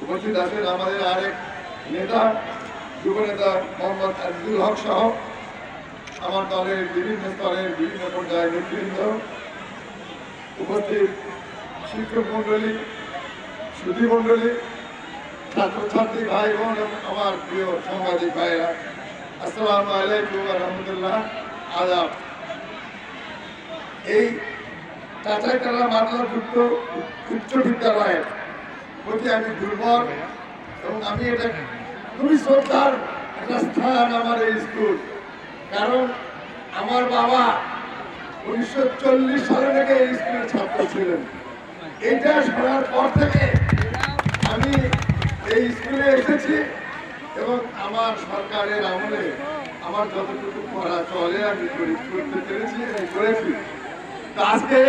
উপস্থিত আছেন আমাদের আরেক নেতা, যুব নেতা মোহাম্মদ আজিজুল হক সহ আমার দলের বিভিন্ন স্তরের বিভিন্ন পর্যায়ের নেতৃবৃন্দ, উপস্থিত শিক্ষক মন্ডলী, সুধী মন্ডলী, ছাত্রছাত্রী ভাই বোন এবং আমার প্রিয় সাংবাদিক ভাইরা, আসসালামু আলাইকুম ওয়া রাহমাতুল্লাহ। আদাব। এই চাচাইতলা মাদ্রাসাযুক্ত উচ্চ বিদ্যালয়ের প্রতি আমি দুর্বল এবং আমি এটা খুবই শ্রদ্ধার একটা স্থান আমার এই স্কুল। কারণ আমার বাবা 1940 সালে থেকে এই স্কুলের ছাত্র ছিলেন। এইটা শোনার পর থেকে আমি এই স্কুলে এসেছি এবং আমার সরকারের আমলে আমার যতটুকু করা চলে আমি করতে পেরেছি এবং করেছি। আজকে